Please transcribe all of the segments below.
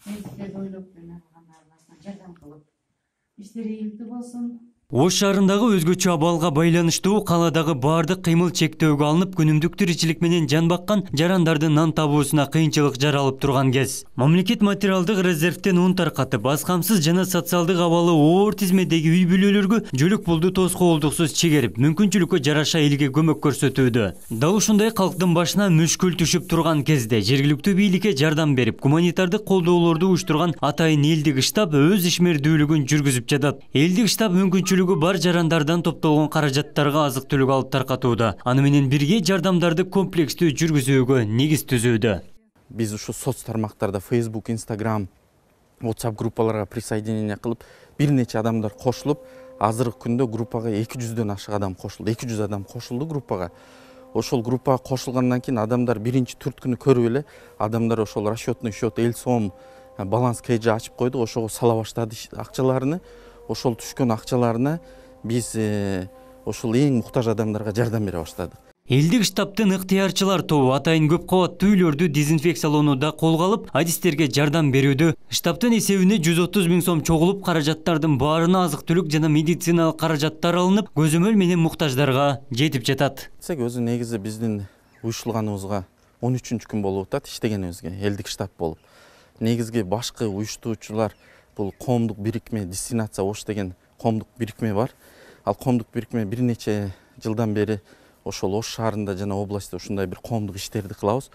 Мектепте ойлоп менен жардам кылып иштери ийгиликтүү болсун. Ош шаарындагы өзгөчө абалга байланыштуу каладагы баардык кыймыл чектөөгө алынып, күнүмдүк тиричилик менен жан баккан жарандардын нан табуусуна кыйынчылык жаралып турган кез. Мамлекет материалдык резервден ун таркатып, аз камсыз жана социалдык абалы оор тизмедеги үй бүлөлөргө жөлөк пулду тоскоолдуксуз чегерип, мүмкүнчүлүккө жараша элге көмөк көрсөтүүдө. Дал ушундай калктын башына мүшкүл түшүп турган кезде жергиликтүү бийликке жардам берип, гуманитардык колдоолорду уюштурган Атайын элдик штаб өз ишмердүүлүгүн жүргүзүп жатат. Элдик штаб мүмкүнчүлүгү бар жарандардан топтолгон каражаттарга азык түлүк алып таркатууда. Аны менен бирге жардамдарды комплекстүү жүргүзүүгө негиз түзүүдө. Биз ушу соц тармактарда Facebook, Instagram, WhatsApp группаларга присоединение кылып, бир нече адамдар кошулуп, азыркы күндө группага 200дөн ашык адам кошулду. 200 адам кошулду группага. Ошол группага кошулгандан кийин адамдар биринчи түрткүнү көрүп эле, адамдар ошол расчетный счет Элсом баланс кейжи ачып койду. Ошого сала баштады акчаларını. Ошол түшкөн акчаларына биз ошол эң муктаж адамдарга жардам бере баштадык. Элдик штабтын ыктыярчылар тобу Атайын көп кабаттуу үйлөрдү дезинфекциялоонууда колго алып, адистерге жардам берүүдө. Штабтын эсебине 130 000 сом чогулуп, каражаттардын баарына азык түлүк жана медициналык каражаттар алынып, көзөмөл менен муктаждарга жетип жатат. Өзү негизи биздин уюштурганыбызга 13-күн болуп атат иштегенибизге, элдик штаб болуп. Негизги башкы уюштуучулар бул коомдук бирикме, дестинация Ош деген коомдук бирикме бар. Ал коомдук бирикме бир нече жылдан бери ошол Ош шаарында жана областта ушундай бир коомдук иштерди кылабыз.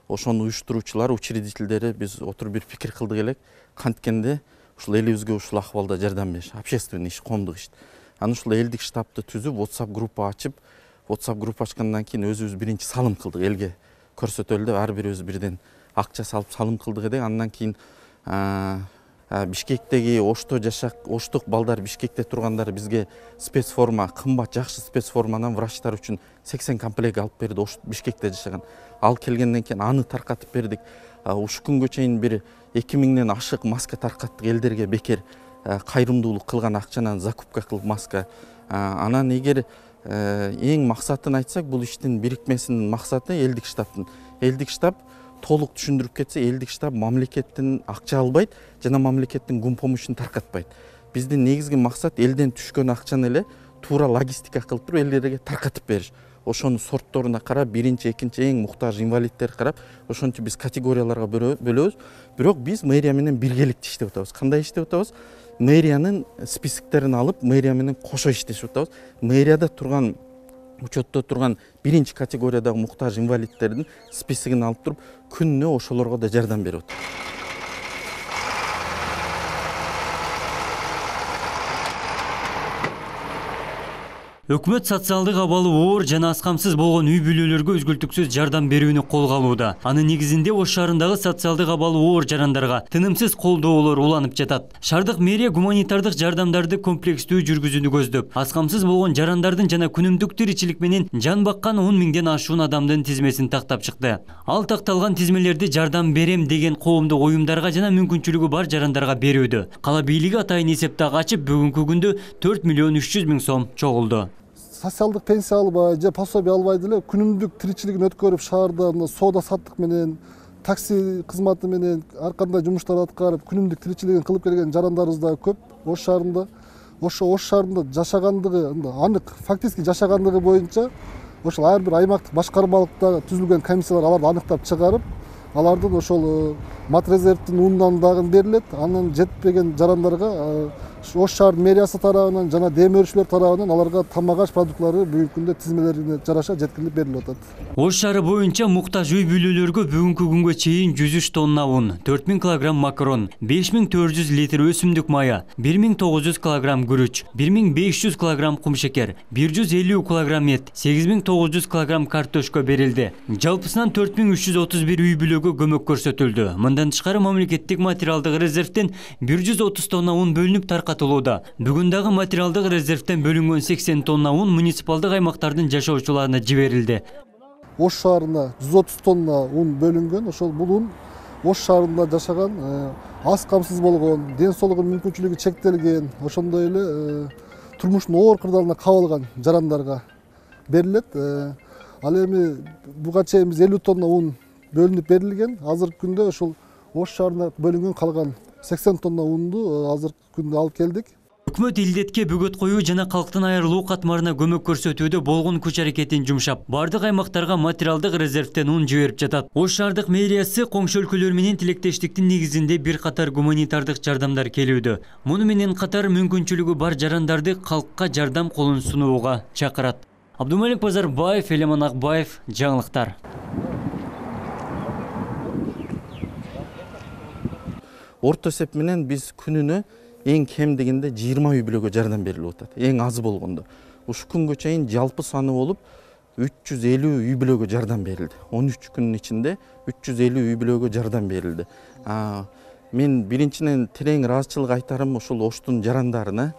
Ошону уюштуруучулар, учредительдери биз отуруп бир пикир кылдык элек. Канткенде ушул элибизге ушул акыбалда жардам бериш, общественный иш, коомдук иш. Аны ушул элдик штабты түзүп, WhatsApp группа ачып, WhatsApp группа ачкандан кийин өзүбүз биринчи салым кылдык, элге көрсөтөлү деп ар бирибиз бирден акча салып салым кылдык эдик. Андан кийин Бишкектеги оштук балдар Бишкекте тургандар бизге спецформа, кымбат жакшы спецформадан врачтар үчүн 80 комплект алып берди. Бишкекте жашаган. Ал келгенден кийин аны таркатып бердик. Ушу күнгө чейин бир 2000ден ашык маска таркаттык элдерге, бекер кайрымдуулук кылган акчанан закупка кылып маска. Анан эгер эң максатын айтсак, бул иштин бирикмесинин максаты элдик штабтын. Элдик штаб толук түшүндүрүп кетсе, элдик штаб мамлекеттин акча албайт жана мамлекеттин гум помощун таркатпайт. Биздин негизги максат элден түшкөн акчаны эле туура логистика кылып туруп элдерге таркатып бериш. Ошону сортторуна карап, биринчи, экинчи эң муктаж инвалидтерди карап, ошончо биз категорияларга бөлөбүз. Бирок биз мэрия менен биргеликте иштеп атабыз. Кандай иштеп атабыз? Мэриянын списоктерин алып, мэрия менен кошо иштешип атабыз. Мэрияда турган учетто турган биринчи категориядагы муктаж инвалидтердин списогун алып туруп, күнүнө ошолорго да жардам берип атабыз. Өкмөт социалдык абалы оор жана аз камсыз болгон үй бүлөлөргө үзгүлтүксүз жардам берүүнү колго алууда. Анын негизинде Ош шаарындагы социалдык абалы оор жарандарга тынымсыз колдоолор уланып жатат. Шаардык мэрия гуманитардык жардамдарды комплекстүү жүргүзүүнү көздөп, аз камсыз болгон жарандардын жана күнүмдүк тиричилик менен жан баккан 10 000ден ашуун адамдын тизмесин тактап чыкты. Ал такталган тизмелерди жардам берем деген коомдук уюмдарга жана мүмкүнчүлүгү бар жарандарга берүүдө. Кала бийлиги Атайын эсептак ачып, бүгүнкү күндө 4 300 000 сом чогулду. Социалдык пенсия албай же пособие албай деле күнүмдүк тиричилигин өткөрүп, шаарда соода саттык менен, такси кызматы менен ар кандай жумуштар аткарып, күнүмдүк тиричилигин кылып келген жарандарыбыз да көп. Ош шаарында жашагандыгы анык, фактически жашагандыгы боюнча ошол ар бир аймактык башкармалыкта түзүлгөн комиссиялар аларды аныктап чыгарып, алардын ошол матрезервдин унунан дагы берилет. Анын жетпеген жарандарга Ош шаар мэриясы тарабынан жана дем өрүүчүлөр тарабынан аларга тамак аш продуктлары бүгүнкү күндө тизмелерине жараша жеткирилип берилип атат. Ош шаары боюнча муктаж үй бүлөлөргө бүгүнкү күнгө чейин 103 тонна un, 4000 кг макарон, 5400 литр өсүмдүк мая, 1900 кг күрүч, 1500 кг кумшекер, 150 кг эт, 8900 кг картошка берилди. Жалпысынан 4331 үй бүлөгө көмөк көрсөтүлдү. Мындан тышкары мамлекеттик материалдык резервден 130 тонна un бөлүнүп таркатылууда. Бүгүн дагы материалдык резервден бөлүнгөн 80 тонна un муниципалдык аймактардын жашоочуларына жиберилди. Ош шаарына 130 тонна un бөлүнгөн. Ошол бул un Ош шаарында жашаган, аз камсыз болгон, ден соолугунун мүмкүнчүлүгү чектелген, ошондой эле турмуштун оор кырдаалына кабылган жарандарга берилет. Ал эми буга чейин биз 50 тонна un бөлүнүп берилген. Азыркы күндө ошол Ош шаарына бөлүнгөн калган 80 тонна унду азыркы күндө алып келдик. Өкмөт илдетке бөгөт коюу жана калктын айрылуу катмарына көмөк көрсөтүүдө болгон күч аракетин жумшап, бардык аймактарга материалдык резервден ун жиберип жатат. Ош шаардык мэриясы коңшу өлкөлөр менен тилектештиктин негизинде бир катар гуманитардык жардамдар келүүдө. Муну менен катар мүмкүнчүлүгү бар жарандарды калкка жардам колун сунууга чакырат. Абдумалик Базарбаев, Элеман Акбаев, жаңылыктар. Орто эсеп менен биз күнүнө эң кем дегенде 20 үй бүлөгө жардам берилип атат. Эң аз болгондо. Ушу күнгө чейин жалпы саны болуп 350 үй бүлөгө жардам берилди. 13 күнүн ичинде 350 үй бүлөгө жардам берилди. Мен биринчиден терең ыраазычылык айтарым ушул Оштун жарандарына,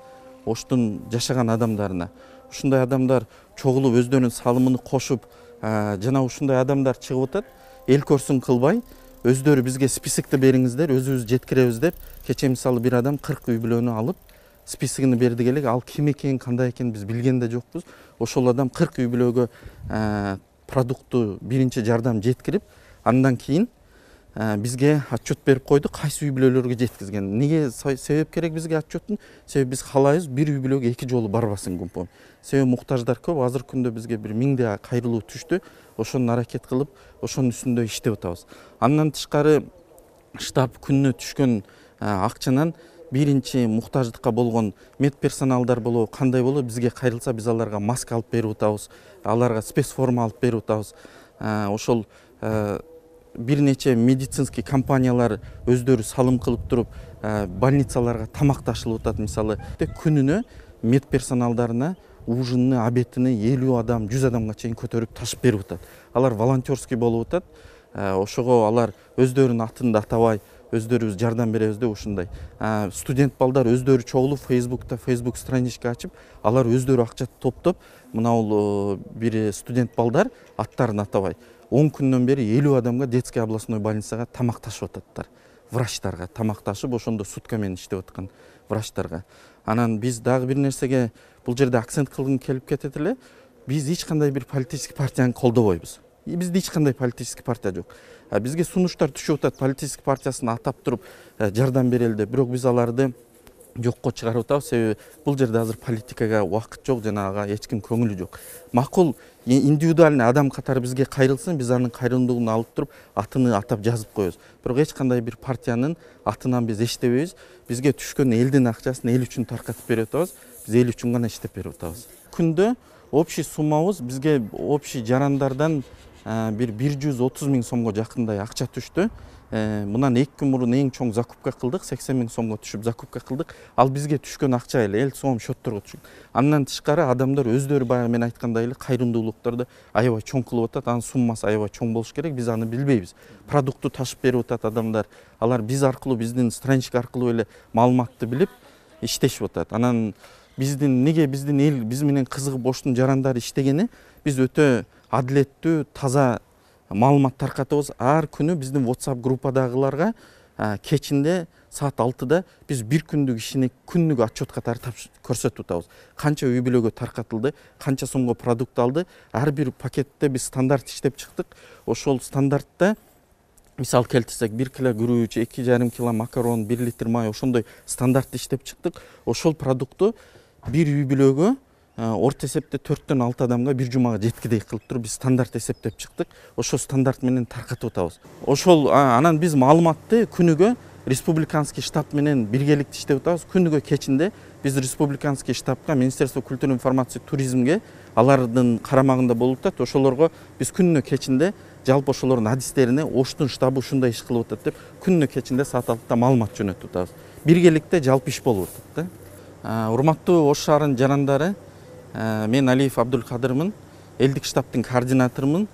Оштун жашаган адамдарына. Ушундай адамдар чогулуп өздөрүнүн салымын кошуп, жана ушундай адамдар чыгып атат, эл көрсүн кылбай, өздөрү бизге списокти бериңиздер, өзүбүз жеткиребиз деп, кече мисалы бир адам 40 үй бүлөнү алып, списогун берди келек, ал ким экен, кандай экен биз билген да жокпуз. Ошол адам 40 үй бүлөгө продукту биринчи жардам жеткирип, андан кийин бизге отчет берип койду, кайсы үй бүлөлөргө жеткизген. Неге себеп керек бизге отчеттун? Себеп биз каалайбыз бир үй бүлөгө 2 жолу барбасын гумпом. Себеп муктаждар көп, азыркы күндө бизге бир 1000 кайрылуу түштү. Ошону аракет кылып, ошонун үстүндө иштеп атабыз. Андан тышкары штаб күнүнө түшкөн акчанан биринчи муктаждыкка болгон медперсоналдар болобу, кандай болобу, бизге кайрылса биз аларга маска алып берип атабыз, аларга спецформа алып берип атабыз. Ошол бир нече медицинский компаниялар өздөрү салым кылып туруп, больницаларга тамак ташылып атат. Мисалы, күнүнө медперсоналдарына ужинни, обедини 50 адам, 100 адамга чейин көтөрүп ташып берип атат. Алар волонтерский болуп атат. Ошого алар өздөрүнүн атын да атабай, өздөрүбүз жардам беребиз деп ушундай. Студент балдар өздөрү чогулуп Facebook'та Facebook страничка ачып, алар өздөрү акча топтоп, мына бул бир студент балдар аттарын атабай 10 күндөн бери 50 адамга детский областной больницага тамак ташып ататтар. Врачтарга тамак ташып, ошондо сутка менен иштеп аткан врачтарга. Анан биз дагы бир нерсеге бул жерде акцент кылгым келип кетет эле. Биз эч кандай бир политический партияны колдобойбуз. Бизде эч кандай политический партия жок. Бизге сунуштар түшүп атат, политический партиясын атап туруп жардам берели деп, бирок биз аларды жокко чыгарып атабыз. Себеби бул жерде азыр политикага убакыт жок, жана ага эч ким көңүлү жок. Макул индивидуальный адам катары бизге кайрылсын, биз анын кайрымдуулугун алып туруп, атыны атап жазып коебуз. Бирок эч кандай бир партиянын атынан биз эчтебейбиз. Бизге түшкөн элдин акчасын эл үчүн таркатып берип атабыз. Биз эл үчүн гана иштеп берип атабыз. Күндө общий суммабыз бизге общий жарандардан бир 130 000 сомго жакындай акча түштү. Мындан 2 күн мурун эң чоң закупка кылдык, 80 000 сомго түшүп закупка кылдык. Ал бизге түшкөн акча эле, эл сом счетторго түшкөн. Андан тышкары адамдар өздөрү баягы мен айткандай эле кайрымдуулуктарды аябай чоң кылып атат. Анын суммасы аябай чоң болуш керек, биз аны билбейбиз. Продукту ташып берип атат адамдар. Алар биз аркылуу, биздин страничка аркылуу эле маалыматты билип иштешип атат. Анан неге биздин эл биз менен кызыгып Оштун жарандары иштегени, биз өтө адилеттүү, таза маалымат таркатабыз. Ар күнү биздин WhatsApp группадагыларга кечинде саат 6-да биз бир күндүк ишини күндүк отчет катары көрсөтүп атабыз. Канча үй бүлөгө таркатылды, канча сомго продукт алды, ар бир пакетте биз стандарт иштеп чыктык. Ошол стандартта мисал келтирсек 1 кило күрүч, 2,5 кило макарон, 1 литр май, ошондой стандарт иштеп чыктык. Ошол продукту бир үй бүлөгө орто эсепте 4-төн 6 адамга бир жумага жеткидей кылып туруп биз стандарт эсептеп чыктык. Ошол стандарт менен таркатып атабыз. Ошол анан биз маалыматты күнүгө республиканский штаб менен биргеликте иштеп атабыз. Күнүгө кечинде биз республиканский штабка, Министерство культуры, информации, туризмге алардын карамагында болуп атат. Ошолорго биз күнүнө кечинде жалпы ошолордун адистерине Оштун штабы ушундай иш кылып атат деп күнүнө кечинде саат 6-да маалымат жөнөтүп атабыз. Биргеликте жалпы иш болуп атат да. Урматтуу Ош шаарынын жарандары, мен Алиев Абдулкадырмын, элдик штабтын координаторумун.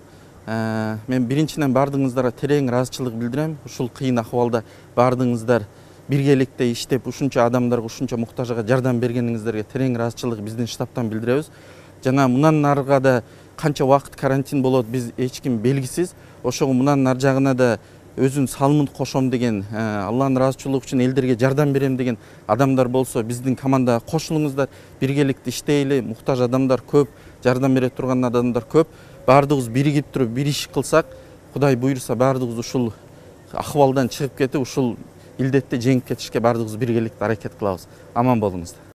Мен биринчиден бардыгыңыздарга терең ыраазычылык билдирем. Ушул кыйын акыбалда бардыгыңыздар биргеликте иштеп, ушунча адамдарга, ушунча муктажга жардам бергениңиздерге терең ыраазычылык биздин штабтан билдиребиз. Жана мындан нарыга да канча убакыт карантин болот, биз эч ким белгисиз. Ошого мындан нар жагына да өзүнүн салымын кошом деген, Алланын ыраазычылыгы үчүн элдерге жардам берем деген адамдар болсо, биздин командага кошулуңуздар, биргеликте иштейли. Муктаж адамдар көп, жардам бере турган адамдар көп. Бардыгыбыз биригип туруп бир иш кылсак, Кудай буйруса бардыгыбыз ушул акыбалдан чыгып кетип ушул илдетти жеңип кетишке баардыгыбыз биргеликте аракет кылабыз. Аман болуңуздар.